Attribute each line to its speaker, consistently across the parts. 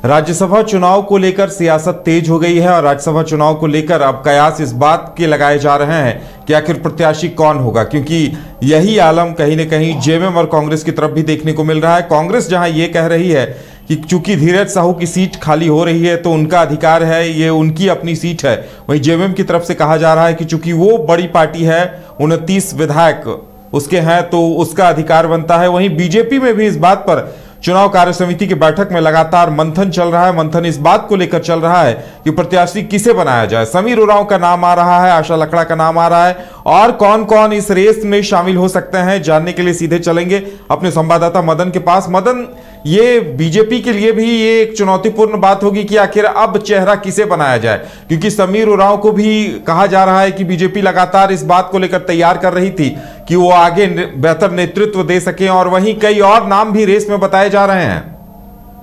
Speaker 1: राज्यसभा चुनाव को लेकर सियासत तेज हो गई है और राज्यसभा चुनाव को लेकर अब कयास इस बात के लगाए जा रहे हैं कि आखिर प्रत्याशी कौन होगा, क्योंकि यही आलम कहीं न कहीं जेएमएम और कांग्रेस की तरफ भी देखने को मिल रहा है। कांग्रेस जहां ये कह रही है कि चूंकि धीरज साहू की सीट खाली हो रही है तो उनका अधिकार है, ये उनकी अपनी सीट है, वहीं जेएमएम की तरफ से कहा जा रहा है कि चूंकि वो बड़ी पार्टी है, 29 विधायक उसके हैं तो उसका अधिकार बनता है। वहीं बीजेपी में भी इस बात पर चुनाव कार्य समिति की बैठक में लगातार मंथन चल रहा है। मंथन इस बात को लेकर चल रहा है कि प्रत्याशी किसे बनाया जाए। समीर उरांव का नाम आ रहा है, आशा लकड़ा का नाम आ रहा है, और कौन कौन इस रेस में शामिल हो सकते हैं जानने के लिए सीधे चलेंगे अपने संवाददाता मदन के पास। मदन, ये बीजेपी के लिए भी ये एक चुनौतीपूर्ण बात होगी कि आखिर अब चेहरा किसे बनाया जाए, क्योंकि समीर उरांव को भी कहा जा रहा है कि बीजेपी लगातार इस बात को लेकर तैयार कर रही थी कि वो आगे बेहतर नेतृत्व दे सके, और वहीं कई और नाम भी रेस में बताए जा रहे हैं।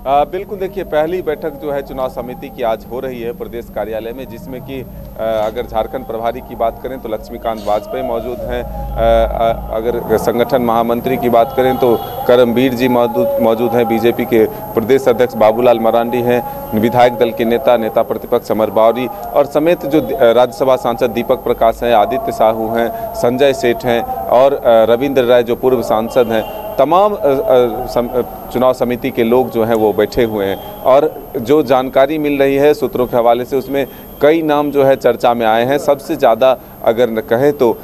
Speaker 2: बिल्कुल, देखिए, पहली बैठक जो है चुनाव समिति की आज हो रही है प्रदेश कार्यालय में, जिसमें कि अगर झारखंड प्रभारी की बात करें तो लक्ष्मीकांत वाजपेयी मौजूद हैं, अगर संगठन महामंत्री की बात करें तो करमबीर जी मौजूद हैं, बीजेपी के प्रदेश अध्यक्ष बाबूलाल मरांडी हैं, विधायक दल के नेता प्रतिपक्ष अमर बावरी और समेत जो राज्यसभा सांसद दीपक प्रकाश हैं, आदित्य साहू हैं, संजय सेठ हैं और रविंद्र राय जो पूर्व सांसद हैं, तमाम चुनाव समिति के लोग जो हैं वो बैठे हुए हैं। और जो जानकारी मिल रही है सूत्रों के हवाले से, उसमें कई नाम जो है चर्चा में आए हैं। सबसे ज़्यादा अगर न कहें तो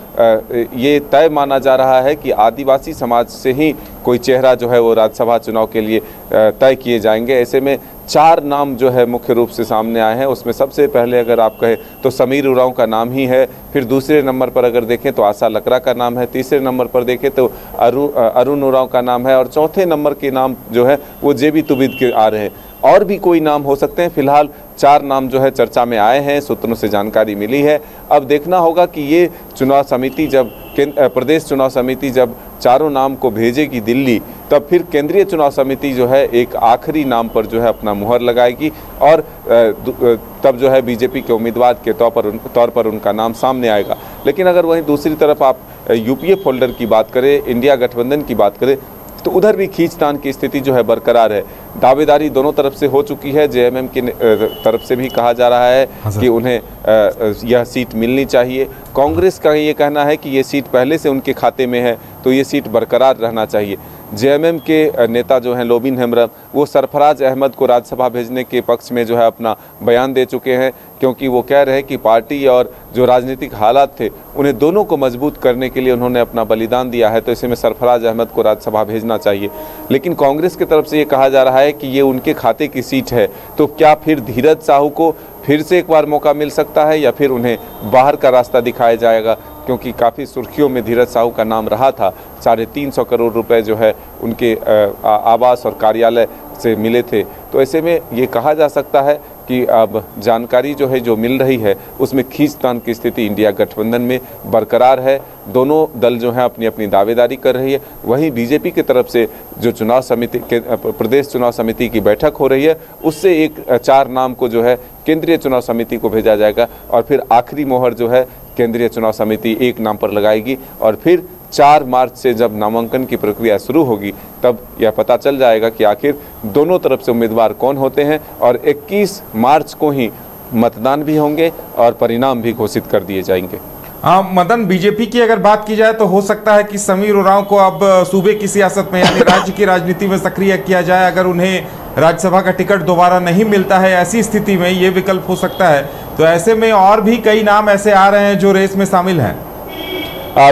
Speaker 2: ये तय माना जा रहा है कि आदिवासी समाज से ही कोई चेहरा जो है वो राज्यसभा चुनाव के लिए तय किए जाएंगे। ऐसे में 4 नाम जो है मुख्य रूप से सामने आए हैं। उसमें सबसे पहले अगर आप कहें तो समीर उरांव का नाम ही है, फिर दूसरे नंबर पर अगर देखें तो आशा लकड़ा का नाम है, तीसरे नंबर पर देखें तो अरुण उरांव का नाम है, और चौथे नंबर के नाम जो है वो जेबी तुबिद के आ रहे हैं। और भी कोई नाम हो सकते हैं। फिलहाल 4 नाम जो है चर्चा में आए हैं, सूत्रों से जानकारी मिली है। अब देखना होगा कि ये चुनाव समिति जब प्रदेश चुनाव समिति जब चारों नाम को भेजेगी दिल्ली, तब फिर केंद्रीय चुनाव समिति जो है एक आखिरी नाम पर जो है अपना मुहर लगाएगी, और तब जो है बीजेपी के उम्मीदवार के तौर पर उनका नाम सामने आएगा। लेकिन अगर वहीं दूसरी तरफ आप यूपीए फोल्डर की बात करें, इंडिया गठबंधन की बात करें, तो उधर भी खींचतान की स्थिति जो है बरकरार है। दावेदारी दोनों तरफ से हो चुकी है। जेएमएम की तरफ से भी कहा जा रहा है कि उन्हें यह सीट मिलनी चाहिए। कांग्रेस का ये कहना है कि ये सीट पहले से उनके खाते में है तो ये सीट बरकरार रहना चाहिए। जेएमएम के नेता जो हैं लोबिन हेम्ब्रम, वो सरफराज अहमद को राज्यसभा भेजने के पक्ष में जो है अपना बयान दे चुके हैं, क्योंकि वो कह रहे हैं कि पार्टी और जो राजनीतिक हालात थे उन्हें दोनों को मजबूत करने के लिए उन्होंने अपना बलिदान दिया है, तो ऐसे में सरफराज अहमद को राज्यसभा भेजना चाहिए। लेकिन कांग्रेस की तरफ से ये कहा जा रहा है कि ये उनके खाते की सीट है, तो क्या फिर धीरज साहू को फिर से एक बार मौका मिल सकता है या फिर उन्हें बाहर का रास्ता दिखाया जाएगा, क्योंकि काफ़ी सुर्खियों में धीरज साहू का नाम रहा था। 350 करोड़ रुपए जो है उनके आवास और कार्यालय से मिले थे। तो ऐसे में ये कहा जा सकता है कि अब जानकारी जो है जो मिल रही है उसमें खींचतान की स्थिति इंडिया गठबंधन में बरकरार है। दोनों दल जो है अपनी अपनी दावेदारी कर रही है। वहीं बीजेपी की तरफ से जो चुनाव समिति के प्रदेश चुनाव समिति की बैठक हो रही है, उससे 4 नाम को जो है केंद्रीय चुनाव समिति को भेजा जाएगा, और फिर आखिरी मोहर जो है केंद्रीय चुनाव समिति एक नाम पर लगाएगी, और फिर 4 मार्च से जब नामांकन की प्रक्रिया शुरू होगी तब यह पता चल जाएगा कि आखिर दोनों तरफ से उम्मीदवार कौन होते हैं, और 21 मार्च को ही मतदान भी होंगे और परिणाम भी घोषित कर दिए जाएंगे।
Speaker 1: हाँ मदन, बीजेपी की अगर बात की जाए तो हो सकता है कि समीर उरांव को अब सूबे की सियासत में यानी राज्य की राजनीति में सक्रिय किया जाए। अगर उन्हें राज्यसभा का टिकट दोबारा नहीं मिलता है, ऐसी स्थिति में ये विकल्प हो सकता है। तो ऐसे में और भी कई नाम ऐसे आ रहे हैं जो रेस में शामिल हैं।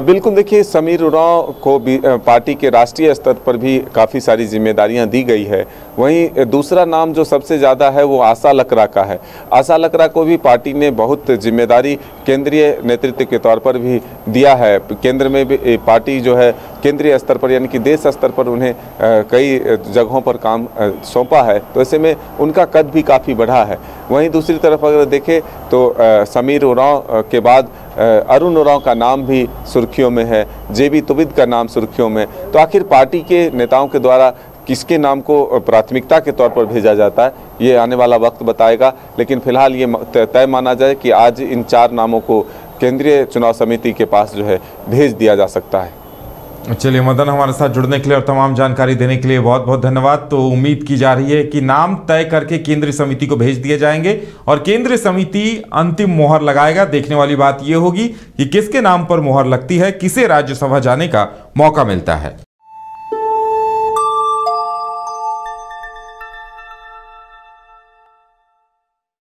Speaker 2: बिल्कुल, देखिए, समीर उरांव को भी पार्टी के राष्ट्रीय स्तर पर भी काफ़ी सारी जिम्मेदारियां दी गई है। वहीं दूसरा नाम जो सबसे ज़्यादा है वो आशा लकड़ा का है। आशा लकड़ा को भी पार्टी ने बहुत जिम्मेदारी केंद्रीय नेतृत्व के तौर पर भी दिया है। केंद्र में भी पार्टी जो है केंद्रीय स्तर पर यानी कि देश स्तर पर उन्हें कई जगहों पर काम सौंपा है, तो ऐसे में उनका कद भी काफ़ी बढ़ा है। वहीं दूसरी तरफ अगर देखें तो समीर उरांव के बाद अरुण उरांव का नाम भी सुर्खियों में है, जेबी तुबिद का नाम सुर्खियों में। तो आखिर पार्टी के नेताओं के द्वारा किसके नाम को प्राथमिकता के तौर पर भेजा जाता है, ये आने वाला वक्त बताएगा। लेकिन फिलहाल ये तय माना जाए कि आज इन 4 नामों को केंद्रीय चुनाव समिति के पास जो है भेज दिया जा सकता है।
Speaker 1: चलिए मदन, हमारे साथ जुड़ने के लिए और तमाम जानकारी देने के लिए बहुत बहुत धन्यवाद। तो उम्मीद की जा रही है कि नाम तय करके केंद्रीय समिति को भेज दिए जाएंगे और केंद्रीय समिति अंतिम मोहर लगाएगा। देखने वाली बात यह होगी कि किसके नाम पर मोहर लगती है, किसे राज्यसभा जाने का मौका मिलता है।